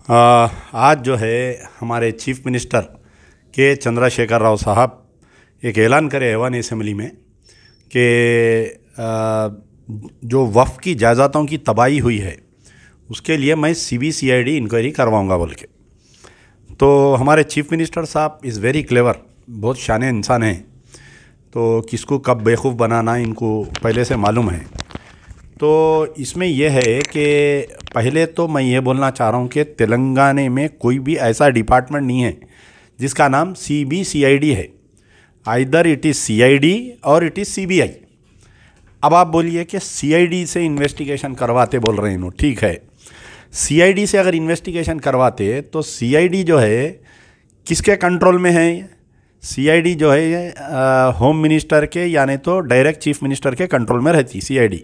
आज जो है हमारे चीफ मिनिस्टर के चंद्रशेखर राव साहब एक ऐलान करे ऐवान असेंबली में कि जो वफ़ की जायदादों की तबाही हुई है उसके लिए मैं CBCID इंक्वायरी करवाऊंगा बोल के। तो हमारे चीफ मिनिस्टर साहब इज़ वेरी क्लेवर, बहुत शाने इंसान हैं। तो किसको कब बेवकूफ़ बनाना इनको पहले से मालूम है। तो इसमें यह है कि पहले तो मैं ये बोलना चाह रहा हूँ कि तेलंगाना में कोई भी ऐसा डिपार्टमेंट नहीं है जिसका नाम CBCID है। आइदर इट इज़ CID और इट इज़ CBI। अब आप बोलिए कि CID से इन्वेस्टिगेशन करवाते बोल रहे हैं, ठीक है। CID से अगर इन्वेस्टिगेशन करवाते तो CID जो है किसके कंट्रोल में है? CID जो है होम मिनिस्टर के यानी तो डायरेक्ट चीफ मिनिस्टर के कंट्रोल में रहती CID।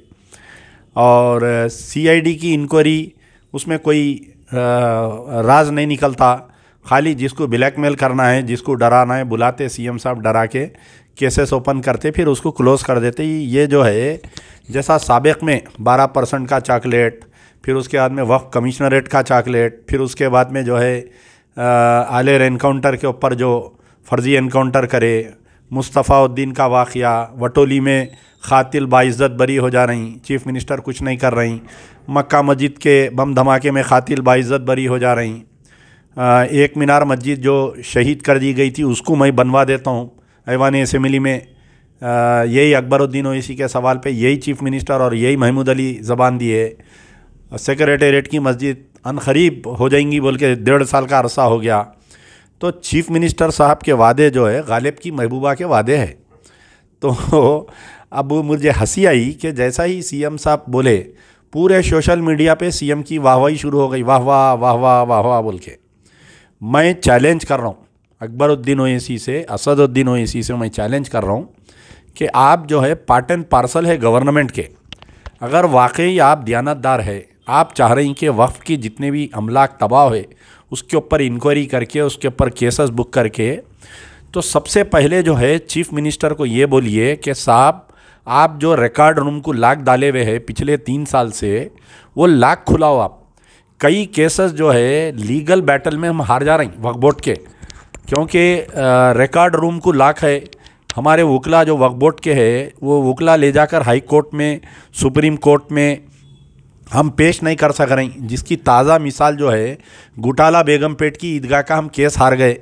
और CID की इंक्वायरी उसमें कोई राज नहीं निकलता। खाली जिसको ब्लैकमेल करना है, जिसको डराना है, बुलाते CM साहब डरा के केसेस ओपन करते, फिर उसको क्लोज़ कर देते। ये जो है जैसा साबिक में 12% का चॉकलेट, फिर उसके बाद में वक्फ कमिश्नरेट का चॉकलेट, फिर उसके बाद में जो है आलेर एनकाउंटर के ऊपर जो फर्जी एनकाउंटर करे, मुस्तफ़ाउद्दीन का वाक़या, वटोली में क़ातिल बाइज़्ज़त बरी हो जा रही, चीफ मिनिस्टर कुछ नहीं कर रही, मक्का मस्जिद के बम धमाके में क़ातिल बाइज़्ज़त बरी हो जा रही, एक मीनार मस्जिद जो शहीद कर दी गई थी उसको मैं बनवा देता हूँ ऐवान असेंबली में। यही अकबरुद्दीन ओवैसी के सवाल पे यही चीफ मिनिस्टर और यही महमूद अली ज़बान दिए। सेक्रेटेरिएट की मस्जिद अनकरीब हो जाएंगी बोल के 1.5 साल का अरसा हो गया। तो चीफ मिनिस्टर साहब के वादे जो है गालिब की महबूबा के वादे हैं। तो अब मुझे हंसी आई कि जैसा ही CM साहब बोले पूरे सोशल मीडिया पे CM की वाहवाही शुरू हो गई, वाह वाह वाह वाह वाह वाह बोल के। मैं चैलेंज कर रहा हूँ अकबरुद्दीन ओवैसी से, असदुद्दीन ओवैसी से मैं चैलेंज कर रहा हूँ कि आप जो है पार्ट एंड पार्सल है गवर्नमेंट के। अगर वाकई आप दयानतदार है, आप चाह रहे हैं कि वक्फ की जितने भी अमलाक तबाह है उसके ऊपर इंक्वायरी करके उसके ऊपर केसेस बुक करके, तो सबसे पहले जो है चीफ मिनिस्टर को ये बोलिए कि साहब आप जो रिकॉर्ड रूम को लाक डाले हुए हैं पिछले 3 साल से, वो लाक खुलाओ आप। कई केसेस जो है लीगल बैटल में हम हार जा रहे हैं वक्फ बोर्ड के, क्योंकि रिकॉर्ड रूम को लाक है। हमारे वकला जो वक्फ बोर्ड के है वो वकला ले जाकर हाई कोर्ट में, सुप्रीम कोर्ट में हम पेश नहीं कर सक रहे, जिसकी ताज़ा मिसाल जो है घोटाला बेगमपेट की ईदगाह का हम केस हार गए।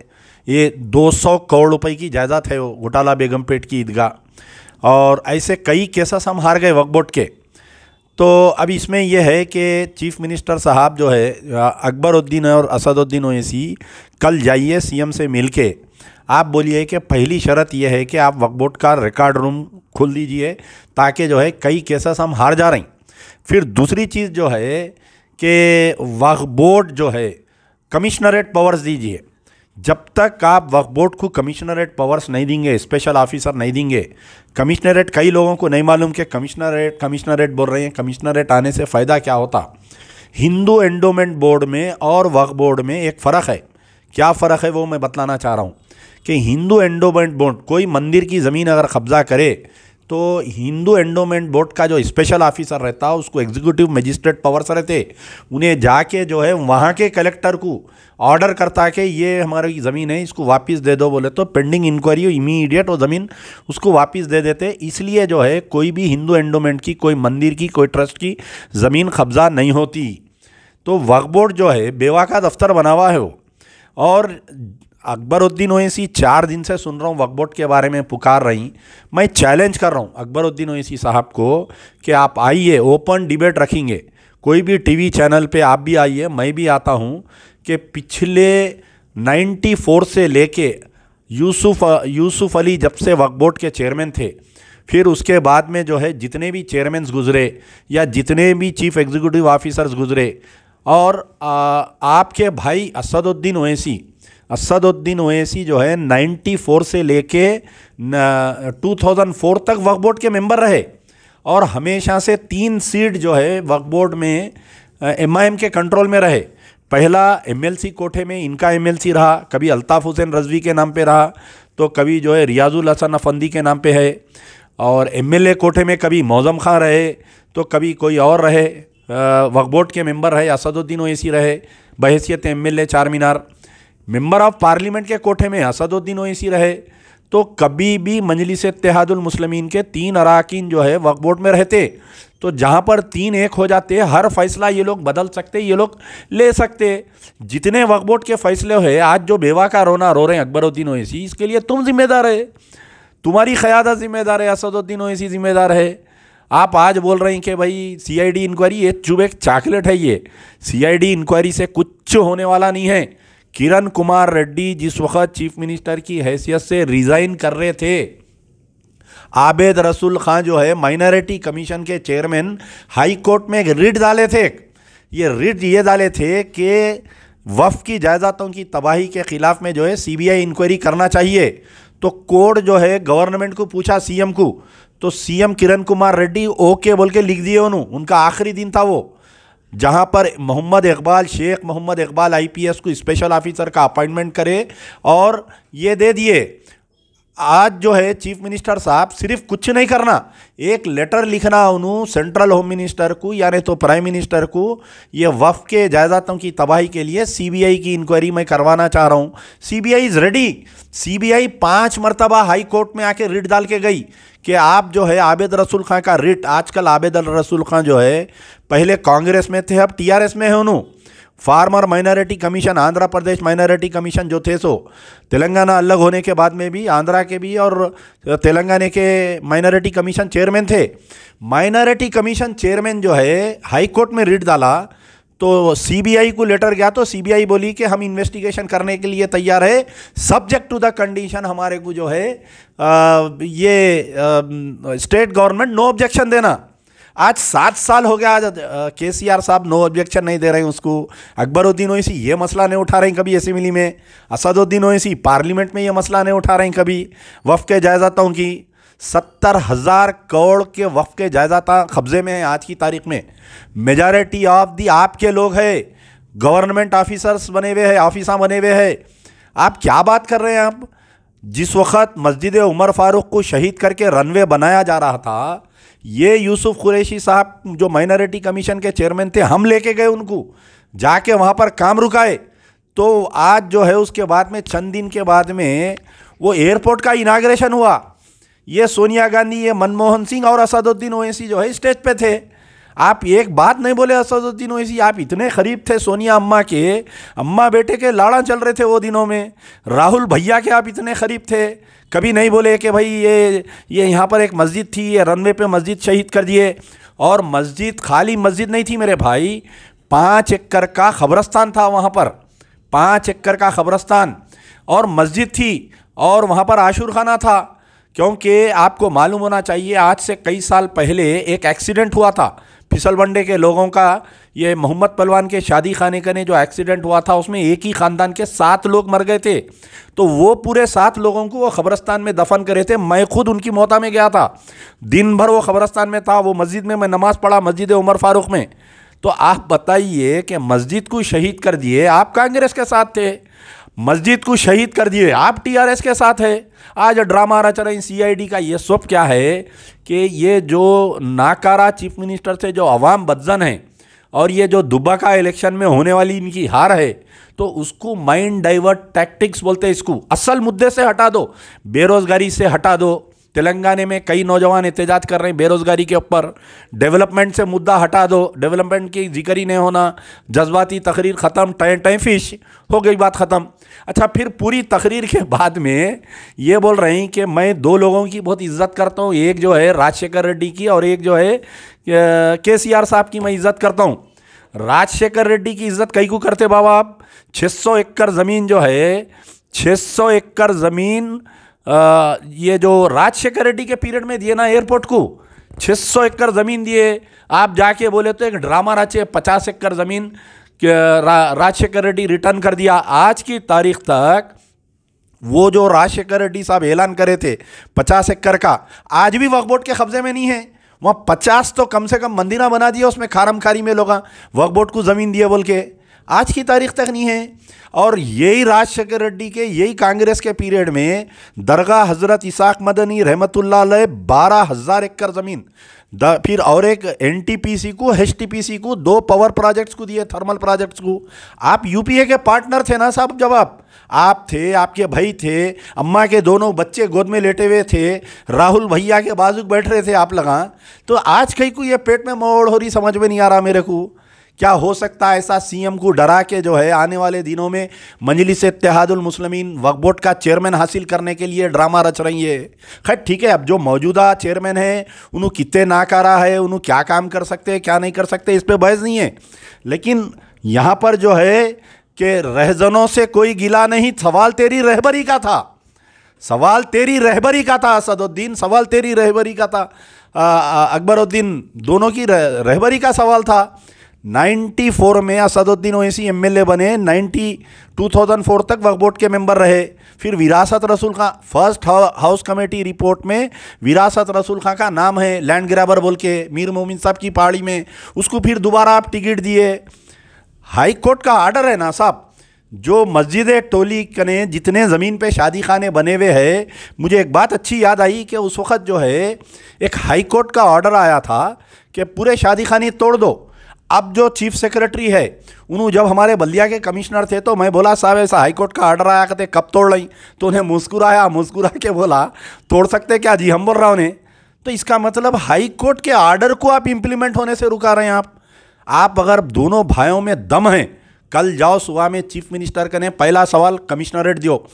ये 200 करोड़ रुपए की जायदाद है वो घोटाला बेगमपेट की ईदगाह, और ऐसे कई केसेस हम हार गए वक्फ बोर्ड के। तो अब इसमें यह है कि चीफ मिनिस्टर साहब जो है अकबरुद्दीन और असदुद्दीन ओवैसी कल जाइए CM से मिल के आप बोलिए कि पहली शर्त यह है कि आप वक्फ बोर्ड का रिकॉर्ड रूम खोल दीजिए ताकि जो है कई केसेस हम हार जा रहे हैं। फिर दूसरी चीज़ जो है कि वक्फ बोर्ड जो है कमिश्नरेट पावर्स दीजिए। जब तक आप वक्फ बोर्ड को कमिश्नरेट पावर्स नहीं देंगे, स्पेशल ऑफिसर नहीं देंगे, कमिश्नरेट कई लोगों को नहीं मालूम कि कमिश्नरेट बोल रहे हैं। कमिश्नरेट आने से फ़ायदा क्या होता? हिंदू एंडोमेंट बोर्ड में और वक्फ बोर्ड में एक फ़र्क है। क्या फ़र्क है वो मैं बतलाना चाह रहा हूँ कि हिंदू एंडोमेंट बोर्ड कोई मंदिर की ज़मीन अगर कब्ज़ा करे तो हिंदू एंडोमेंट बोर्ड का जो स्पेशल ऑफिसर रहता है उसको एग्जीक्यूटिव मजिस्ट्रेट पावर्स रहते, उन्हें जाके जो है वहाँ के कलेक्टर को ऑर्डर करता कि ये हमारी ज़मीन है इसको वापस दे दो बोले तो पेंडिंग इंक्वायरी इमीडिएट वो ज़मीन उसको वापस दे देते। इसलिए जो है कोई भी हिंदू एंडोमेंट की, कोई मंदिर की, कोई ट्रस्ट की ज़मीन कब्ज़ा नहीं होती। तो वक्फ बोर्ड जो है बेवा का दफ्तर बना हुआ है वो। और अकबरुद्दीन ओवैसी 4 दिन से सुन रहा हूँ वक्फ बोर्ड के बारे में पुकार रही। मैं चैलेंज कर रहा हूँ अकबरुद्दीन ओवैसी साहब को कि आप आइए, ओपन डिबेट रखेंगे कोई भी TV चैनल पे, आप भी आइए, मैं भी आता हूँ कि पिछले 94 से लेके यूसुफ अली जब से वक्फ बोर्ड के चेयरमैन थे, फिर उसके बाद में जो है जितने भी चेयरमैन्स गुजरे या जितने भी चीफ एग्जीक्यूटिव ऑफिसर्स गुजरे, और आपके भाई असदुद्दीन ओवैसी जो है 94 से लेके 2004 तक वक्फ बोर्ड के मेंबर रहे, और हमेशा से 3 सीट जो है वक्फ बोर्ड में MIM के कंट्रोल में रहे। पहला MLC कोठे में इनका MLC रहा, कभी अल्ताफ़ हुसैन रज़वी के नाम पे रहा, तो कभी जो है रियाजुल हसन अफंदी के नाम पे है, और MLA कोठे में कभी मौज़म खां रहे, तो कभी कोई और रहे। वक्फ बोर्ड के मेंबर रहे, असदुद्दीन ओवैसी रहे। बहैसियत MLA चार मीनार। मेंबर ऑफ पार्लियामेंट के कोठे में असदुद्दीन ओवैसी रहे। तो कभी भी मजलिस इत्तेहादुल मुस्लिमीन के 3 अरकान जो है वक्फ बोर्ड में रहते, तो जहाँ पर 3 एक हो जाते, हर फैसला ये लोग बदल सकते, ये लोग ले सकते। जितने वक्फ बोर्ड के फैसले हुए, आज जो बेवा का रोना रो रहे हैं अकबरुद्दीन ओवैसी, इसके लिए तुम जिम्मेदार है, तुम्हारी क़यादत जिम्मेदार है, असदुद्दीन ओवैसी जिम्मेदार है। आप आज बोल रहे हैं कि भाई CID इंक्वायरी, ये चुभ एक चॉकलेट है, ये CID इंक्वायरी से कुछ होने वाला नहीं है। किरण कुमार रेड्डी जिस वक्त चीफ मिनिस्टर की हैसियत से रिज़ाइन कर रहे थे, आबिद रसूल खान जो है माइनॉरिटी कमीशन के चेयरमैन, हाई कोर्ट में एक रिट डाले थे। ये रिट ये डाले थे कि वफ़ की जायदादों की तबाही के ख़िलाफ़ में जो है CBI इंक्वायरी करना चाहिए। तो कोर्ट जो है गवर्नमेंट को पूछा, CM को, तो CM किरण कुमार रेड्डी ओके बोल के लिख दिए उन्होंने। उनका आखिरी दिन था वो, जहाँ पर शेख मोहम्मद इकबाल IPS को स्पेशल ऑफिसर का अपॉइंटमेंट करे और ये दे दिए। आज जो है चीफ मिनिस्टर साहब सिर्फ कुछ नहीं करना, एक लेटर लिखना उन्होंने सेंट्रल होम मिनिस्टर को यानी तो प्राइम मिनिस्टर को, ये वफ़ के जायदादों की तबाही के लिए CBI की इंक्वायरी मैं करवाना चाह रहा हूँ। CBI is ready. CBI 5 मरतबा हाई कोर्ट में आके रिट डाल के गई कि आप जो है आबिद रसूल खान का रिट, आजकल आबिद रसूल खान जो है पहले कांग्रेस में थे, अब TRS में है उन्होंने। Farmer minority commission, Andhra Pradesh minority commission जो थे, सो तेलंगाना अलग होने के बाद में भी आंध्रा के भी और तेलंगाना के माइनॉरिटी कमीशन चेयरमैन थे। माइनॉरिटी कमीशन चेयरमैन जो है हाई कोर्ट में रिट डाला, तो CBI को लेटर गया, तो CBI बोली कि हम इन्वेस्टिगेशन करने के लिए तैयार है, सब्जेक्ट टू द कंडीशन हमारे को जो है ये स्टेट गवर्नमेंट नो ऑब्जेक्शन देना। आज 7 साल हो गया, आज KCR साहब नो ऑब्जेक्शन नहीं दे रहे हैं उसको। अकबरुद्दीन ओवैसी ये मसला नहीं उठा रहे हैं कभी असेंबली में। असदुद्दीन ओवैसी पार्लियामेंट में ये मसला नहीं उठा रहे हैं कभी। वफ़ के जायदादों की 70,000 करोड़ के वफ़ के जायदाद कब्जे में है आज की तारीख में। मेजॉरिटी ऑफ दी आपके लोग हैं, गवर्नमेंट ऑफिसर्स बने हुए हैं, ऑफिसर बने हुए हैं। आप क्या बात कर रहे हैं आप? जिस वक़्त मस्जिद उमर फारूक को शहीद करके रनवे बनाया जा रहा था, ये यूसुफ कुरैशी साहब जो माइनॉरिटी कमीशन के चेयरमैन थे, हम लेके गए उनको, जाके वहाँ पर काम रुकाए। तो आज जो है उसके बाद में चंद दिन के बाद में वो एयरपोर्ट का इनाग्रेशन हुआ। ये सोनिया गांधी, ये मनमोहन सिंह और असदुद्दीन ओवैसी जो है स्टेज पे थे। आप एक बात नहीं बोले असदुद्दीन ओवैसी, आप इतने करीब थे सोनिया अम्मा के, अम्मा बेटे के लाड़ा चल रहे थे वो दिनों में। राहुल भैया के आप इतने करीब थे, कभी नहीं बोले कि भाई ये यहाँ पर एक मस्जिद थी, ये रनवे पे मस्जिद शहीद कर दिए। और मस्जिद खाली मस्जिद नहीं थी मेरे भाई, 5 एकड़ का खबरस्तान था वहाँ पर, 5 एकड़ का खबरस्तान और मस्जिद थी, और वहाँ पर आशूर खाना था। क्योंकि आपको मालूम होना चाहिए, आज से कई साल पहले एक एक्सीडेंट हुआ था फिसल बंडे के लोगों का। ये मोहम्मद पहलवान के शादी खाने का जो एक्सीडेंट हुआ था, उसमें एक ही ख़ानदान के 7 लोग मर गए थे। तो वो पूरे 7 लोगों को वो ख़बरस्तान में दफन करे थे। मैं खुद उनकी मोहता में गया था, दिन भर वो ख़बरस्तान में था। वो मस्जिद में मैं नमाज़ पढ़ा, मस्जिद उमर फारूक में। तो आप बताइए कि मस्जिद को शहीद कर दिए, आप कांग्रेस के साथ थे। मस्जिद को शहीद कर दिए, आप TRS के साथ है। आज ड्रामा रच रहे CID का। ये सब क्या है कि ये जो नाकारा चीफ मिनिस्टर से जो अवाम बदजन है, और ये जो दुबका इलेक्शन में होने वाली इनकी हार है, तो उसको माइंड डाइवर्ट टैक्टिक्स बोलते हैं इसको। असल मुद्दे से हटा दो, बेरोज़गारी से हटा दो। तेलंगाना में कई नौजवान एहतजाज कर रहे हैं बेरोज़गारी के ऊपर। डेवलपमेंट से मुद्दा हटा दो, डेवलपमेंट की जिक्र ही नहीं होना। जज्बाती तकरीर ख़त्म, टाइम फिश हो गई, बात ख़त्म। अच्छा, फिर पूरी तकरीर के बाद में ये बोल रहे हैं कि मैं 2 लोगों की बहुत इज्जत करता हूँ, एक जो है राजशेखर रेड्डी की और एक जो है KCR साहब की मैं इज्जत करता हूँ। राजशेखर रेड्डी की इज्जत कई को करते बाबा आप? 600 एकड़ ज़मीन जो है, 600 एकड़ ज़मीन ये जो राजशेखर रेड्डी के पीरियड में दिए ना एयरपोर्ट को, 600 एकड़ ज़मीन दिए। आप जाके बोले तो एक ड्रामा रचे, 50 एकड़ ज़मीन राजशेखर रेड्डी रिटर्न कर दिया। आज की तारीख तक वो जो राजशेखर रेड्डी साहब ऐलान करे थे 50 एकड़ का, आज भी वक्फ बोर्ड के कब्जे में नहीं है। वहाँ 50 तो कम से कम मंदिरा बना दिया उसमें खारम खारी में लोग वक्फ बोर्ड को ज़मीन दिए बोल के। आज की तारीख तक नहीं है। और यही राजशेखर रेड्डी के, यही कांग्रेस के पीरियड में दरगाह हज़रत इसाक मदनी रहमतुल्लाह अलैह 12,000 एकड़ ज़मीन, फिर और एक एनटीपीसी को, एचटीपीसी को, 2 पावर प्रोजेक्ट्स को दिए, थर्मल प्रोजेक्ट्स को। आप यूपीए के पार्टनर थे ना साहब, जब आप थे, आपके भाई थे, अम्मा के दोनों बच्चे गोद में लेटे हुए थे, राहुल भैया के बाजू बैठ रहे थे आप लगा। तो आज कहीं को ये पेट में मोड़ हो रही, समझ में नहीं आ रहा मेरे को क्या हो सकता है। ऐसा सीएम को डरा के जो है आने वाले दिनों में मजलिस इत्तेहादुल मुस्लिमीन वक्फ बोर्ड का चेयरमैन हासिल करने के लिए ड्रामा रच रही है। खैर ठीक है, अब जो मौजूदा चेयरमैन है उन्होंने कितने नाकारा है, उन्होंने क्या काम कर सकते हैं क्या नहीं कर सकते, इस पर बहस नहीं है। लेकिन यहाँ पर जो है कि रहजनों से कोई गिला नहीं, सवाल तेरी रहबरी का था, सवाल तेरी रहबरी का था असदुद्दीन, सवाल तेरी रहबरी का था अकबरुद्दीन, दोनों की रहबरी का सवाल था। 94 में असदुद्दीन ओवैसी एमएलए बने, 2004 तक वक्फ बोर्ड के मेंबर रहे। फिर विरासत रसूल खां, फर्स्ट हाउस कमेटी रिपोर्ट में विरासत रसूल खां का नाम है, लैंड ग्रैबर बोल के, मीर मोमिन साहब की पहाड़ी में, उसको फिर दोबारा आप टिकट दिए। हाई कोर्ट का आर्डर है ना साहब, जो मस्जिद टोली कने जितने ज़मीन पे शादी खाने बने हुए हैं, मुझे एक बात अच्छी याद आई कि उस वक़्त जो है एक हाई कोर्ट का ऑर्डर आया था कि पूरे शादी खाने तोड़ दो। अब जो चीफ सेक्रेटरी है उन्होंने, जब हमारे बल्दिया के कमिश्नर थे तो मैं बोला साहब ऐसा हाई कोर्ट का ऑर्डर आया, कहते कब तोड़ रही, तो उन्हें मुस्कुरा के बोला तोड़ सकते क्या जी, हम बोल रहा उन्हें। तो इसका मतलब हाई कोर्ट के ऑर्डर को आप इम्प्लीमेंट होने से रुका रहे हैं आप अगर दोनों भाइयों में दम है, कल जाओ सुबह में चीफ मिनिस्टर कने पहला सवाल कमिश्नरेट दियो,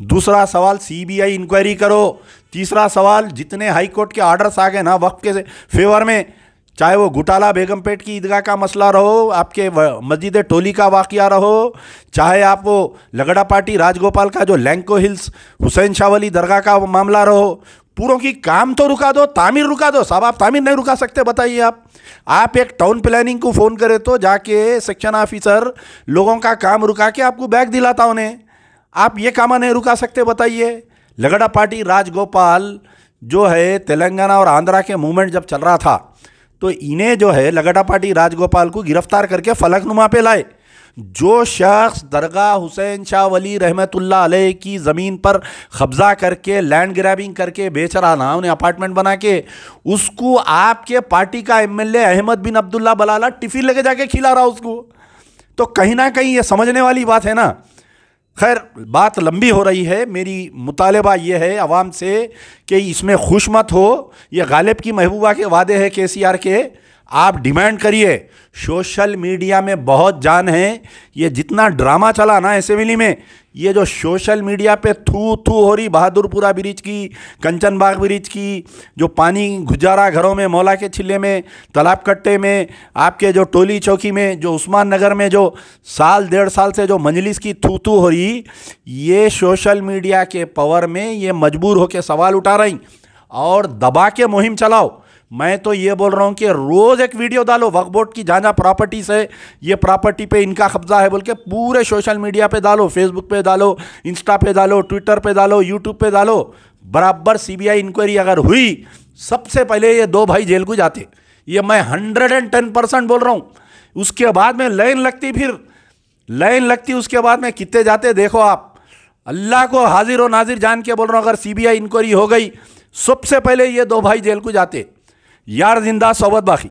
दूसरा सवाल सीबीआई इंक्वायरी करो, तीसरा सवाल जितने हाई कोर्ट के ऑर्डर्स आ गए ना वक्त के फेवर में, चाहे वो घुटाला बेगमपेट की ईदगाह का मसला रहो, आपके मस्जिद टोली का वाक़या रहो, चाहे आप वो लगड़ा पार्टी राजगोपाल का जो लैंको हिल्स हुसैन शाह वली दरगाह का मामला रहो, पूरों की काम तो रुका दो, तामीर रुका दो साहब। आप तामीर नहीं रुका सकते, बताइए आप एक टाउन प्लानिंग को फ़ोन करे तो जाके सेक्शन ऑफिसर लोगों का काम रुका के आपको बैग दिलाता उन्हें, आप ये काम नहीं रुका सकते, बताइए। लगड़ा पार्टी राजगोपाल जो है तेलंगाना और आंध्रा के मूवमेंट जब चल रहा था तो इन्हें जो है लगड़ा पार्टी राजगोपाल को गिरफ्तार करके फलकनुमा पे लाए। जो शख्स दरगाह हुसैन शाह वली रहमतुल्लाह अलैह की ज़मीन पर कब्ज़ा करके लैंड ग्रैबिंग करके बेच रहा ना, उन्हें अपार्टमेंट बना के, उसको आपके पार्टी का एमएलए अहमद बिन अब्दुल्ला बलाला टिफ़िन लेके जाके खिला रहा उसको, तो कहीं ना कहीं ये समझने वाली बात है ना। खैर बात लंबी हो रही है, मेरी मुतालबा ये है आवाम से कि इसमें खुश मत हो, ये गालिब की महबूबा के वादे हैं केसीआर के, आप डिमांड करिए। सोशल मीडिया में बहुत जान है, ये जितना ड्रामा चला ना असेंबली में, ये जो सोशल मीडिया पे थू थू हो रही बहादुरपुरा ब्रिज की, कंचनबाग ब्रिज की, जो पानी गुजारा घरों में, मौला के छिले में, तालाब कट्टे में, आपके जो टोली चौकी में, जो उस्मान नगर में जो साल 1.5 साल से जो मजलिस की थू थू हो रही, ये सोशल मीडिया के पावर में ये मजबूर होकर सवाल उठा रही और दबा के मुहिम चलाओ। मैं तो ये बोल रहा हूँ कि रोज़ एक वीडियो डालो, वक्फ बोर्ड की जहाँ प्रॉपर्टीज़ है, ये प्रॉपर्टी पे इनका कब्जा है बोल के पूरे सोशल मीडिया पे डालो, फेसबुक पे डालो, इंस्टा पे डालो, ट्विटर पे डालो, यूट्यूब पे डालो। बराबर सीबीआई इंक्वायरी अगर हुई, सबसे पहले ये 2 भाई जेल को जाते, ये मैं 110% बोल रहा हूँ। उसके बाद में लाइन लगती उसके बाद में कितने जाते देखो आप। अल्लाह को हाजिर व नाजिर जान के बोल रहा हूँ, अगर सीबीआई इंक्वायरी हो गई सबसे पहले ये 2 भाई जेल को जाते। यार जिंदा सोबत बाकी।